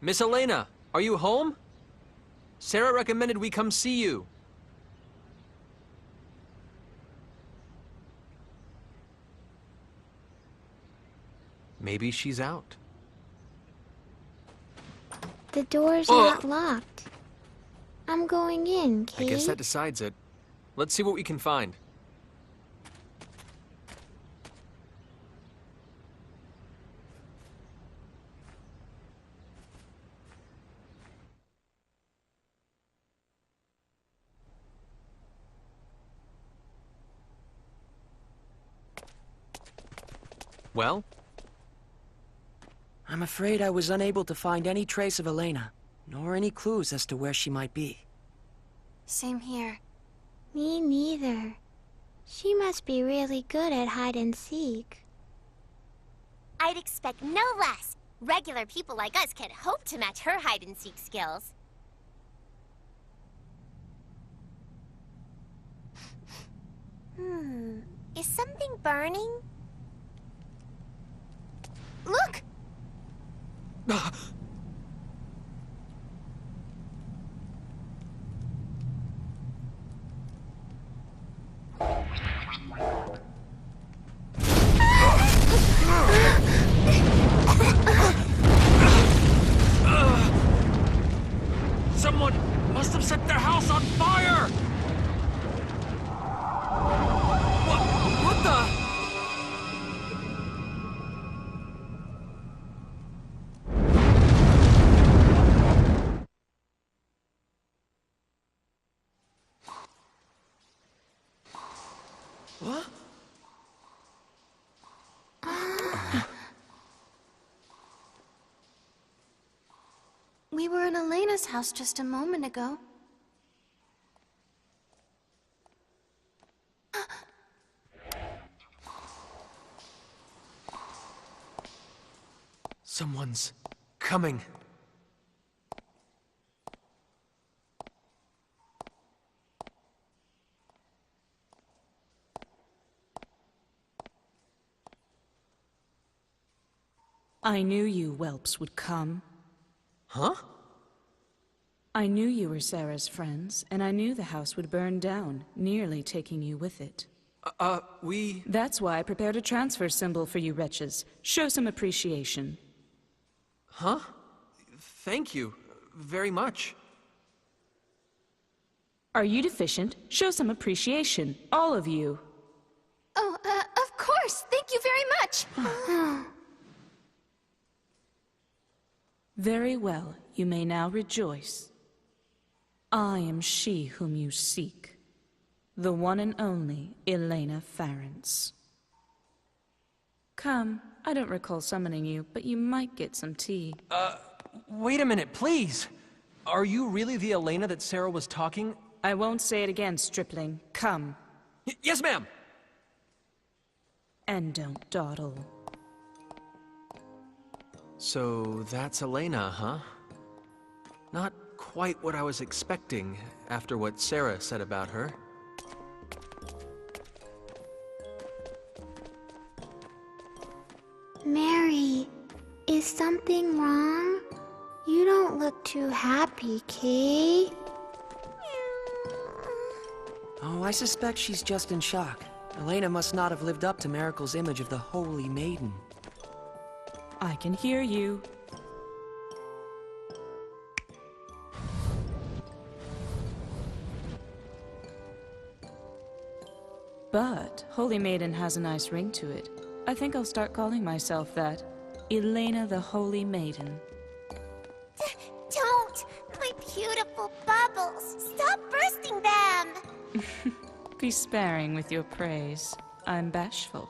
Miss Elena, are you home? Sarah recommended we come see you. Maybe she's out. The door's not locked. I'm going in, Kate. I guess that decides it. Let's see what we can find. Well? I'm afraid I was unable to find any trace of Elena, nor any clues as to where she might be. Same here. Me neither. She must be really good at hide and seek. I'd expect no less. Regular people like us can't hope to match her hide-and-seek skills. Is something burning? Look! Someone must have set their house on fire! What the? What? We were in Elena's house just a moment ago. Someone's coming. I knew you whelps would come. Huh? I knew you were Sarah's friends, and I knew the house would burn down, nearly taking you with it. That's why I prepared a transfer symbol for you wretches. Show some appreciation. Huh? Thank you. Very much. Are you deficient? Show some appreciation. All of you. Oh, of course! Thank you very much! Very well, you may now rejoice. I am she whom you seek. The one and only Elena Farrance. Come, I don't recall summoning you, but you might get some tea. Wait a minute, please! Are you really the Elena that Sarah was talking? I won't say it again, stripling. Come. Yes, ma'am! And don't dawdle. So that's Elena, huh? Not quite what I was expecting after what Sarah said about her. Mary, is something wrong? You don't look too happy, Kay. Oh, I suspect she's just in shock. Elena must not have lived up to Miracle's image of the Holy Maiden. I can hear you. But Holy Maiden has a nice ring to it. I think I'll start calling myself that. Elena the Holy Maiden. Don't! My beautiful bubbles! Stop bursting them! Be sparing with your praise. I'm bashful.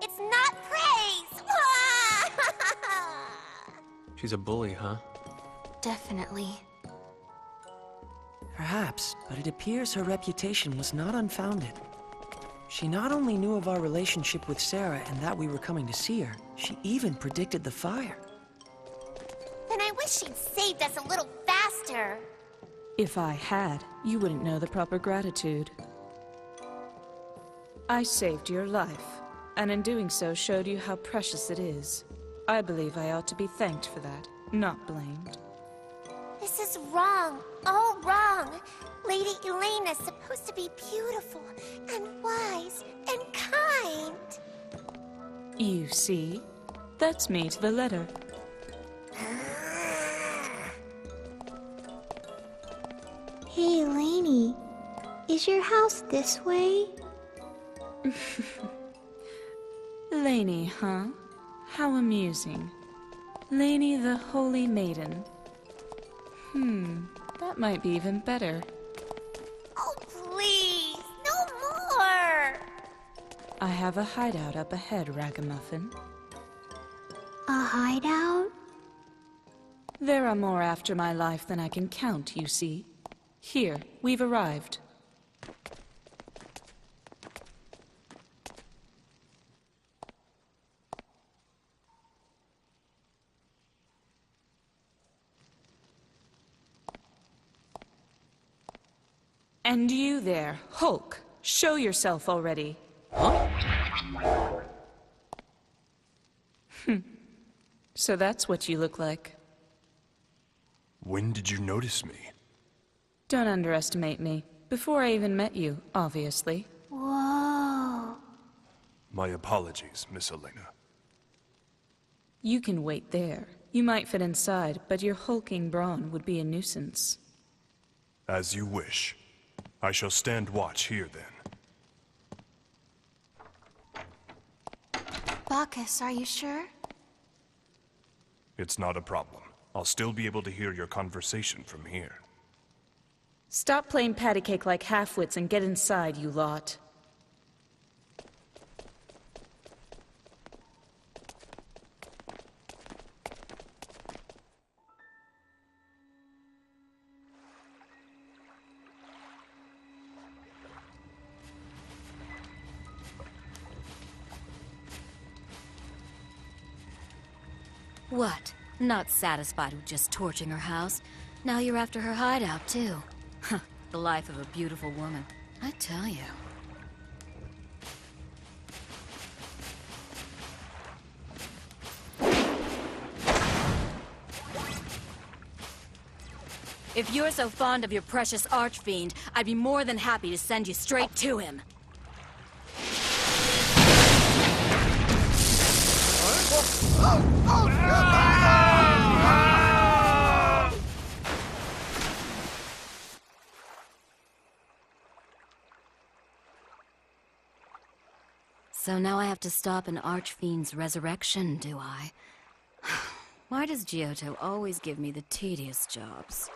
It's not praise! She's a bully, huh? Definitely. Perhaps, but it appears her reputation was not unfounded. She not only knew of our relationship with Sarah and that we were coming to see her, she even predicted the fire. Then I wish she'd saved us a little faster. If I had, you wouldn't know the proper gratitude. I saved your life, and in doing so showed you how precious it is. I believe I ought to be thanked for that. not blamed. This is wrong. All wrong. Lady Elena's supposed to be beautiful and wise and kind. You see? That's me to the letter. Hey, Lainey. Is your house this way? Lainey, huh? How amusing. Lainey the Holy Maiden. That might be even better. Oh, please. No more. I have a hideout up ahead, Ragamuffin. A hideout? There are more after my life than I can count, you see. Here, we've arrived. And you there, Hulk, show yourself already. So that's what you look like. When did you notice me? Don't underestimate me. Before I even met you, obviously. Whoa. My apologies, Miss Elena. You can wait there. You might fit inside, but your hulking brawn would be a nuisance. As you wish. I shall stand watch here then. Bacchus, are you sure? It's not a problem. I'll still be able to hear your conversation from here. Stop playing patty cake like half-wits and get inside, you lot. What? Not satisfied with just torching her house? Now you're after her hideout, too. Huh, the life of a beautiful woman. I tell you. If you're so fond of your precious archfiend, I'd be more than happy to send you straight to him. So now I have to stop an archfiend's resurrection, do I? Why does Giotto always give me the tedious jobs?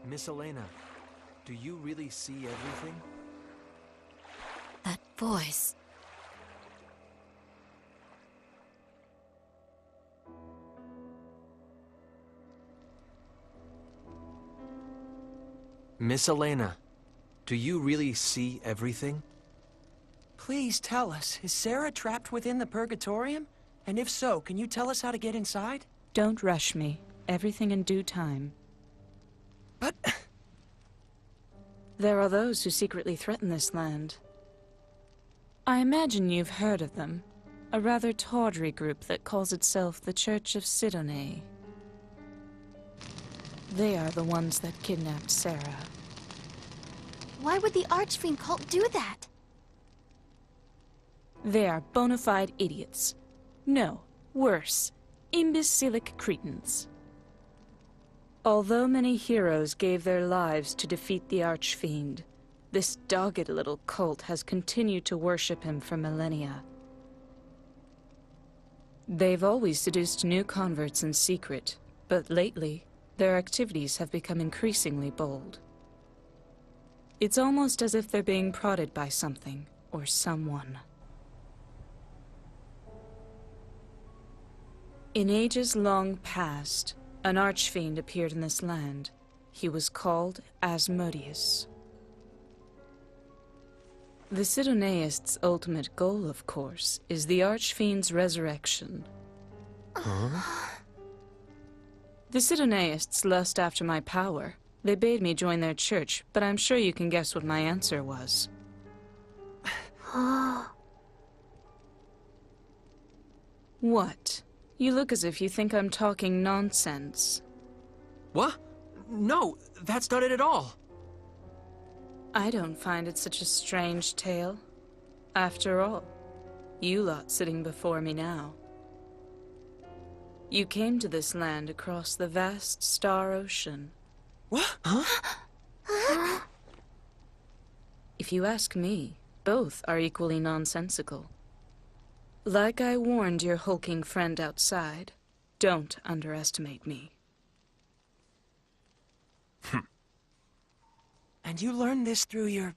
Miss Elena, do you really see everything? That voice. Miss Elena, do you really see everything? Please tell us, is Sarah trapped within the Purgatorium? And if so, can you tell us how to get inside? Don't rush me. Everything in due time. But... There are those who secretly threaten this land. I imagine you've heard of them. A rather tawdry group that calls itself the Church of Sidone. They are the ones that kidnapped Sarah. Why would the Archfiend cult do that? They are bona fide idiots. No, worse, imbecilic cretins. Although many heroes gave their lives to defeat the Archfiend, this dogged little cult has continued to worship him for millennia. They've always seduced new converts in secret, but lately, their activities have become increasingly bold. It's almost as if they're being prodded by something, or someone. In ages long past, an archfiend appeared in this land. He was called Asmodeus. The Sidoneists' ultimate goal, of course, is the archfiend's resurrection. Huh? The Sidoneists lust after my power. They bade me join their church, but I'm sure you can guess what my answer was. What? You look as if you think I'm talking nonsense. What? No, that's not it at all. I don't find it such a strange tale. After all, you lot sitting before me now. You came to this land across the vast star ocean. What? Huh? If you ask me, both are equally nonsensical. Like I warned your hulking friend outside, don't underestimate me. And you learned this through your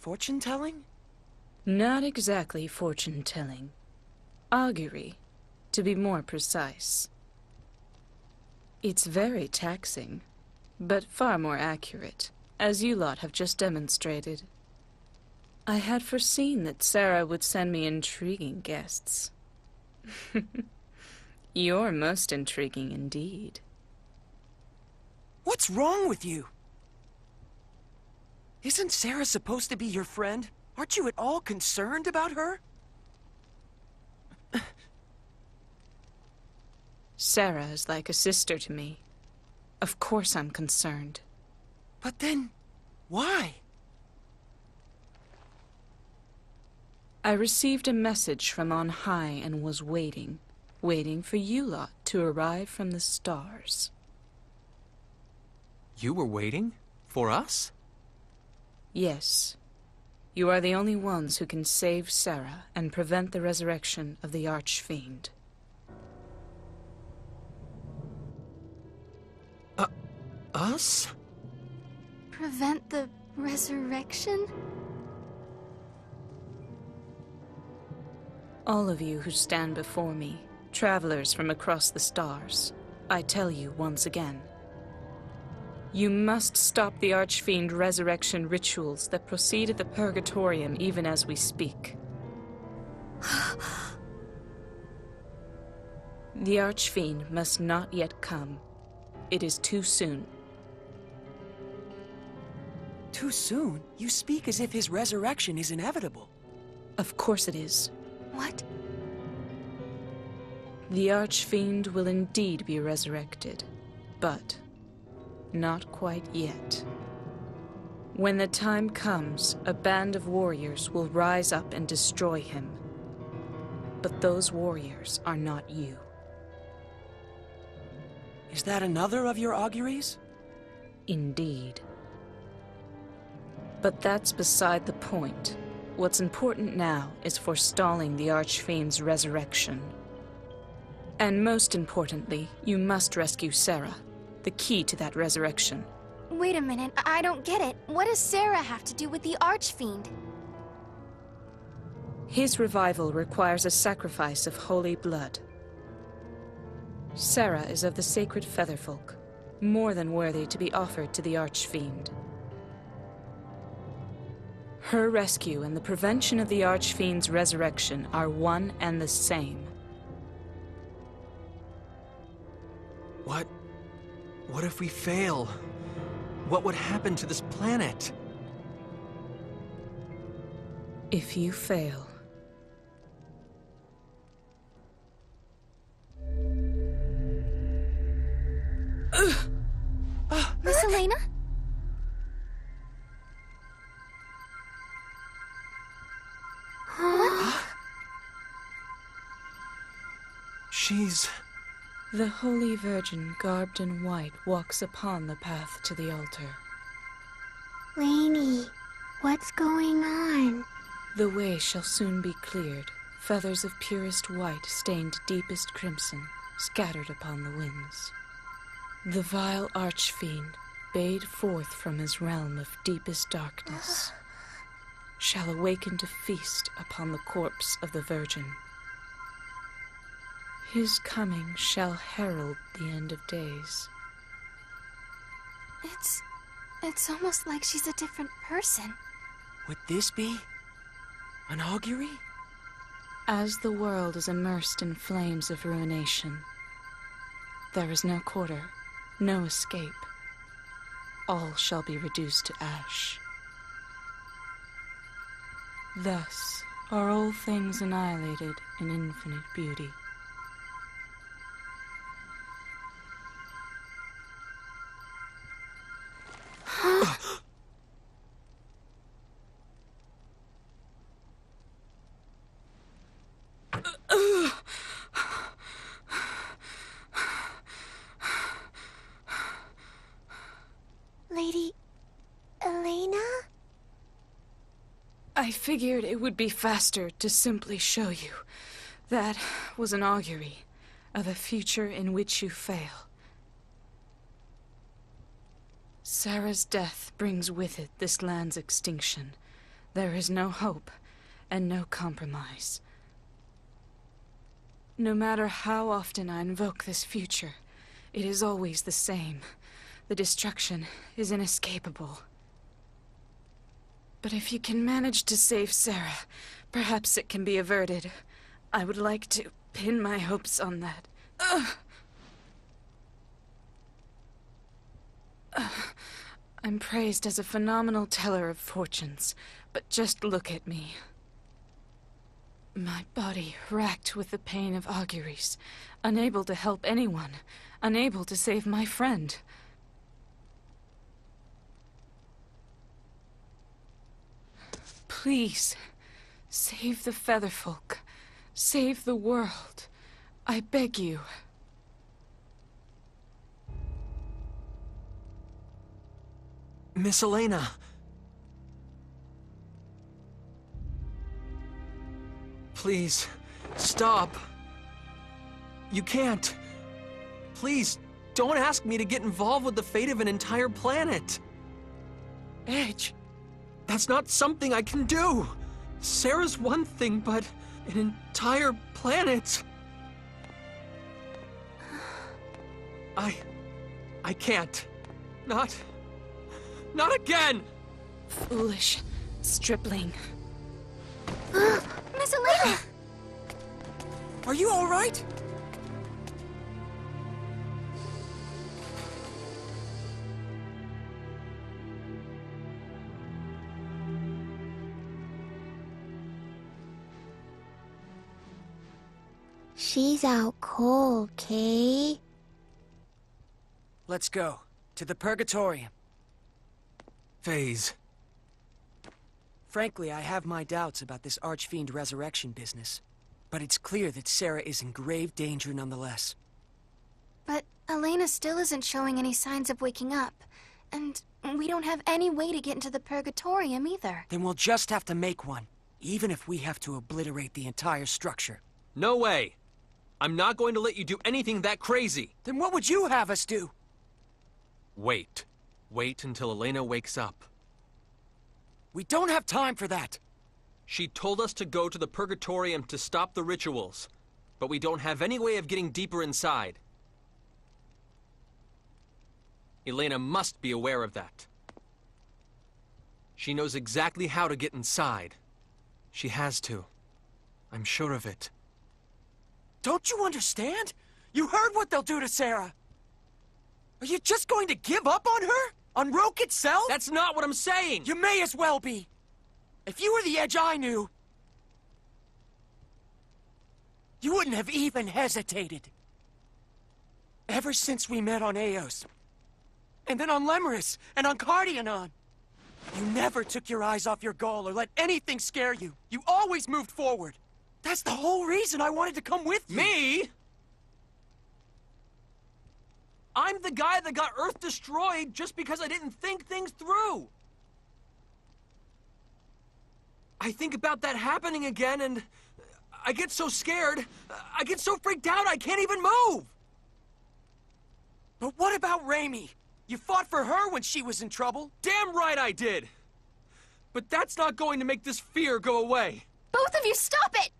fortune-telling? Not exactly fortune-telling. Augury, to be more precise. It's very taxing, but far more accurate, as you lot have just demonstrated. I had foreseen that Sarah would send me intriguing guests. You're most intriguing indeed. What's wrong with you? Isn't Sarah supposed to be your friend? Aren't you at all concerned about her? Sarah is like a sister to me. Of course I'm concerned. But then, why? I received a message from on high and was waiting for you lot to arrive from the stars. You were waiting? For us? Yes. You are the only ones who can save Sarah and prevent the resurrection of the Archfiend. Us? Prevent the resurrection? All of you who stand before me, travelers from across the stars, I tell you once again. You must stop the Archfiend resurrection rituals that proceed at the Purgatorium even as we speak. The Archfiend must not yet come. It is too soon. Too soon? You speak as if his resurrection is inevitable. Of course it is. What? The Archfiend will indeed be resurrected, but not quite yet. When the time comes, a band of warriors will rise up and destroy him. But those warriors are not you. Is that another of your auguries? Indeed. But that's beside the point. What's important now is forestalling the Archfiend's resurrection. And most importantly, you must rescue Sarah, the key to that resurrection. Wait a minute, I don't get it. What does Sarah have to do with the Archfiend? His revival requires a sacrifice of holy blood. Sarah is of the sacred Featherfolk, more than worthy to be offered to the Archfiend. Her rescue and the prevention of the Archfiend's resurrection are one and the same. What if we fail? What would happen to this planet? If you fail... Miss Elena? She's... The Holy Virgin, garbed in white, walks upon the path to the altar. Lainey, what's going on? The way shall soon be cleared, feathers of purest white stained deepest crimson, scattered upon the winds. The vile Archfiend, bayed forth from his realm of deepest darkness, shall awaken to feast upon the corpse of the Virgin. His coming shall herald the end of days. It's almost like she's a different person. Would this be an augury? As the world is immersed in flames of ruination, there is no quarter, no escape. All shall be reduced to ash. Thus are all things annihilated in infinite beauty. I figured it would be faster to simply show you. That was an augury of a future in which you fail. Sarah's death brings with it this land's extinction. There is no hope and no compromise. No matter how often I invoke this future, it is always the same. The destruction is inescapable. But if you can manage to save Sarah, perhaps it can be averted. I would like to pin my hopes on that. I'm praised as a phenomenal teller of fortunes, but just look at me. My body racked with the pain of auguries, unable to help anyone, unable to save my friend. Please, save the Featherfolk. Save the world. I beg you. Miss Elena. Please, stop. You can't. Please, don't ask me to get involved with the fate of an entire planet. Edge! That's not something I can do. Sarah's one thing, but an entire planet. I can't. Not again! Foolish stripling. Miss Elena! Are you all right? She's out cold, Kay. Let's go. To the Purgatorium. Phase. Frankly, I have my doubts about this Archfiend resurrection business. But it's clear that Sarah is in grave danger nonetheless. But Elena still isn't showing any signs of waking up. And we don't have any way to get into the Purgatorium either. Then we'll just have to make one. Even if we have to obliterate the entire structure. No way! I'm not going to let you do anything that crazy! Then what would you have us do? Wait. Wait until Elena wakes up. We don't have time for that! She told us to go to the Purgatorium to stop the rituals, but we don't have any way of getting deeper inside. Elena must be aware of that. She knows exactly how to get inside. She has to. I'm sure of it. Don't you understand? You heard what they'll do to Sarah! Are you just going to give up on her? On Roke itself? That's not what I'm saying! You may as well be! If you were the Edge I knew, you wouldn't have even hesitated. Ever since we met on Eos, and then on Lemurus, and on Cardionon, you never took your eyes off your goal or let anything scare you. You always moved forward. That's the whole reason I wanted to come with you. Me? I'm the guy that got Earth destroyed just because I didn't think things through. I think about that happening again and I get so scared. I get so freaked out I can't even move. But what about Raimi? You fought for her when she was in trouble. Damn right I did. But that's not going to make this fear go away. Both of you, stop it!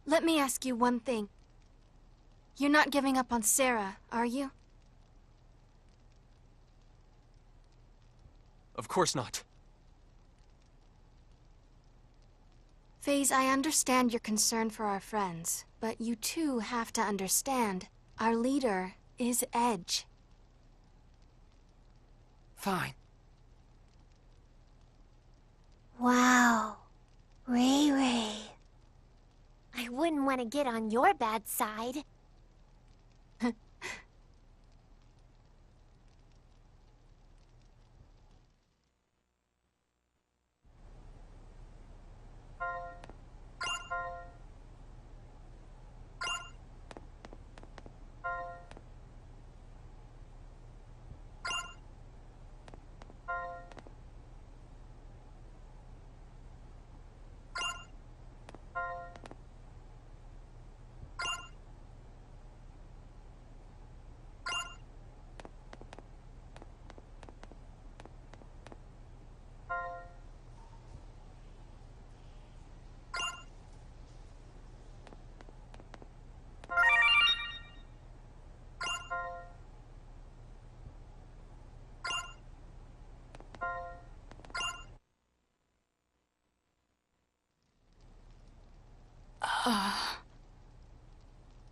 Let me ask you one thing. You're not giving up on Sarah, are you? Of course not. Phase, I understand your concern for our friends, but you too have to understand, our leader is Edge. Fine. Wow. Ray Ray. I wouldn't want to get on your bad side.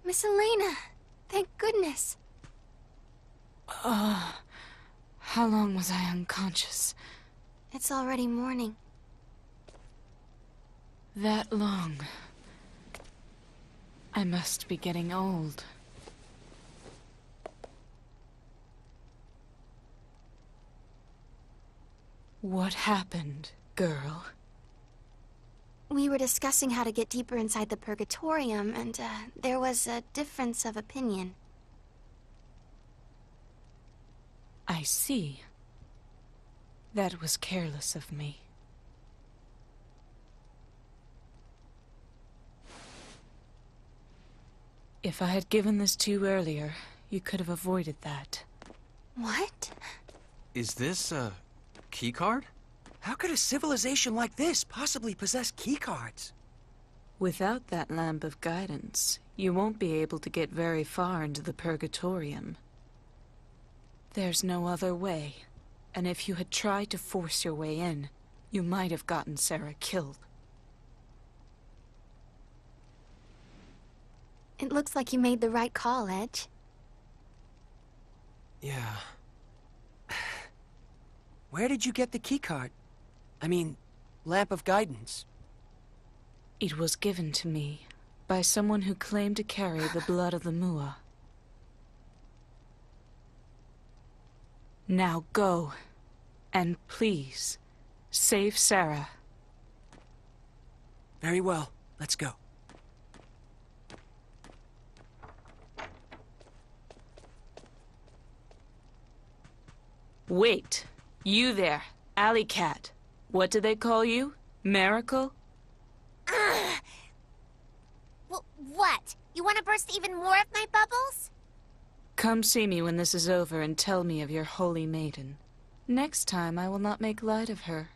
Miss Elena, thank goodness. How long was I unconscious? It's already morning. That long. I must be getting old. What happened, girl? We were discussing how to get deeper inside the Purgatorium, and there was a difference of opinion. I see. That was careless of me. If I had given this to you earlier, you could have avoided that. What? Is this a keycard? How could a civilization like this possibly possess keycards? Without that lamp of guidance, you won't be able to get very far into the Purgatorium. There's no other way, and if you had tried to force your way in, you might have gotten Sarah killed. It looks like you made the right call, Edge. Yeah. Where did you get the keycard? I mean, lamp of guidance. It was given to me by someone who claimed to carry the blood of the Mua. Now go, and please, save Sarah. Very well, let's go. Wait, you there, Alley Cat. What do they call you? Miracle? What? You want to burst even more of my bubbles? Come see me when this is over and tell me of your holy maiden. Next time I will not make light of her.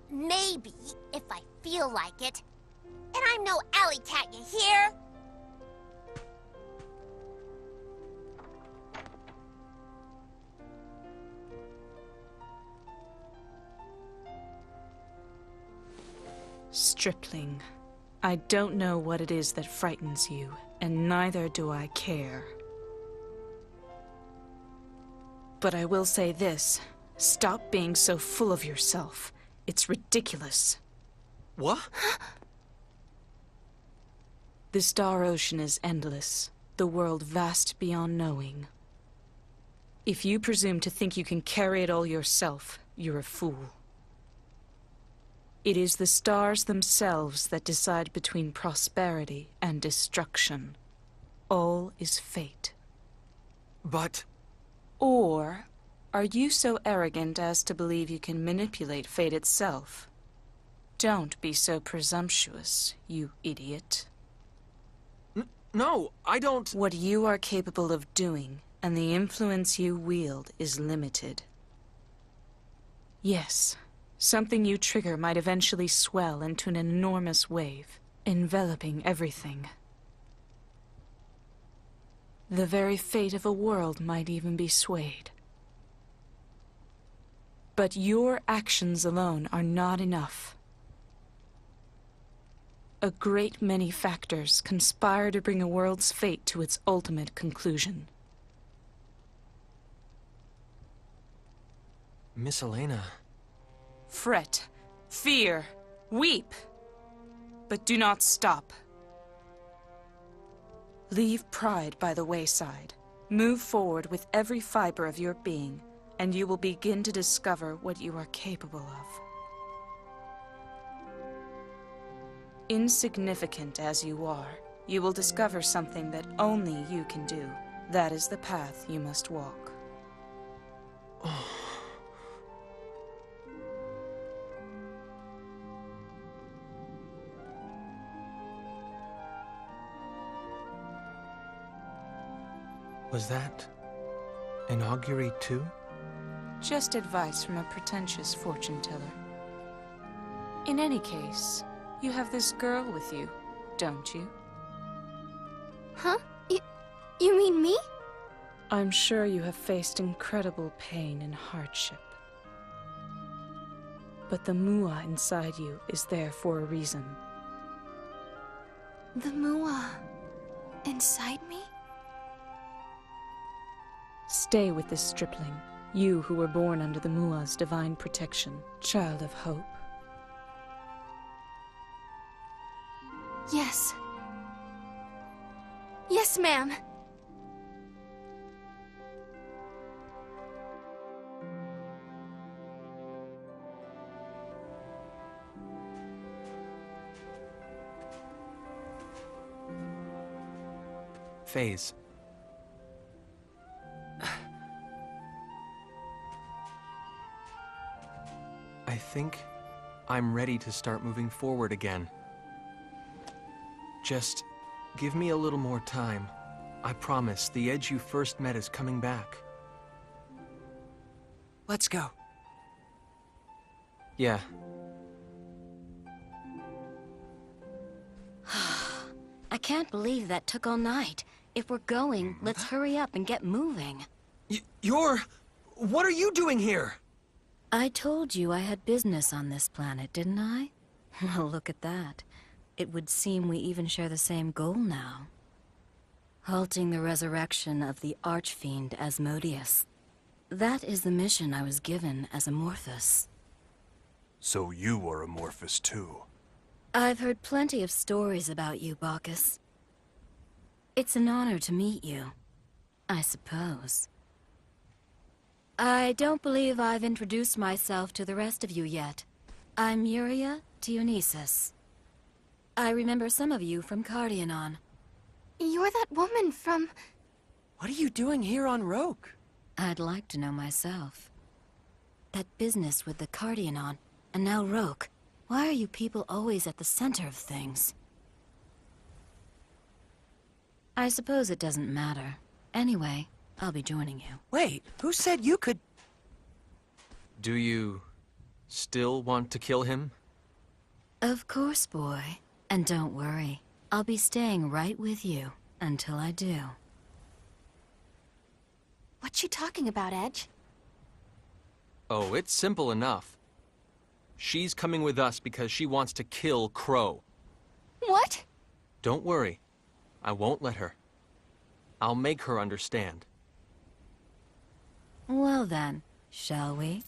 Maybe, if I feel like it. And I'm no alley cat, you hear? Stripling, I don't know what it is that frightens you, and neither do I care. But I will say this. Stop being so full of yourself. It's ridiculous. What? The Star Ocean is endless, the world vast beyond knowing. If you presume to think you can carry it all yourself, you're a fool. It is the stars themselves that decide between prosperity and destruction. All is fate. But... Or are you so arrogant as to believe you can manipulate fate itself? Don't be so presumptuous, you idiot. No, I don't... What you are capable of doing, and the influence you wield, is limited. Yes, something you trigger might eventually swell into an enormous wave, enveloping everything. The very fate of a world might even be swayed. But your actions alone are not enough. A great many factors conspire to bring a world's fate to its ultimate conclusion. Miss Elena... Fret, fear, weep, but do not stop. Leave pride by the wayside. Move forward with every fiber of your being, and you will begin to discover what you are capable of. Insignificant as you are, you will discover something that only you can do. That is the path you must walk. Was that an augury too? Just advice from a pretentious fortune-teller. In any case, you have this girl with you, don't you? Huh? You mean me? I'm sure you have faced incredible pain and hardship. But the Mua inside you is there for a reason. The Mua inside me? Stay with this stripling, you who were born under the Mua's divine protection, child of hope. Yes. Yes, ma'am. Phase. I think I'm ready to start moving forward again. Just give me a little more time. I promise the Edge you first met is coming back. Let's go. Yeah. I can't believe that took all night. If we're going, let's hurry up and get moving. What are you doing here? I told you I had business on this planet, didn't I? Well, look at that. It would seem we even share the same goal now. Halting the resurrection of the Archfiend Asmodeus. That is the mission I was given as Amorphous. So you are Amorphous too. I've heard plenty of stories about you, Bacchus. It's an honor to meet you, I suppose. I don't believe I've introduced myself to the rest of you yet. I'm Yuria Dionysus. I remember some of you from Cardionon. You're that woman from... What are you doing here on Rogue? I'd like to know myself. That business with the Cardionon, and now Rogue. Why are you people always at the center of things? I suppose it doesn't matter. Anyway, I'll be joining you. Wait, who said you could... Do you still want to kill him? Of course, boy. And don't worry, I'll be staying right with you until I do. What you talking about, Edge? Oh, it's simple enough. She's coming with us because she wants to kill Crow. What? Don't worry. I won't let her. I'll make her understand. Well then, shall we?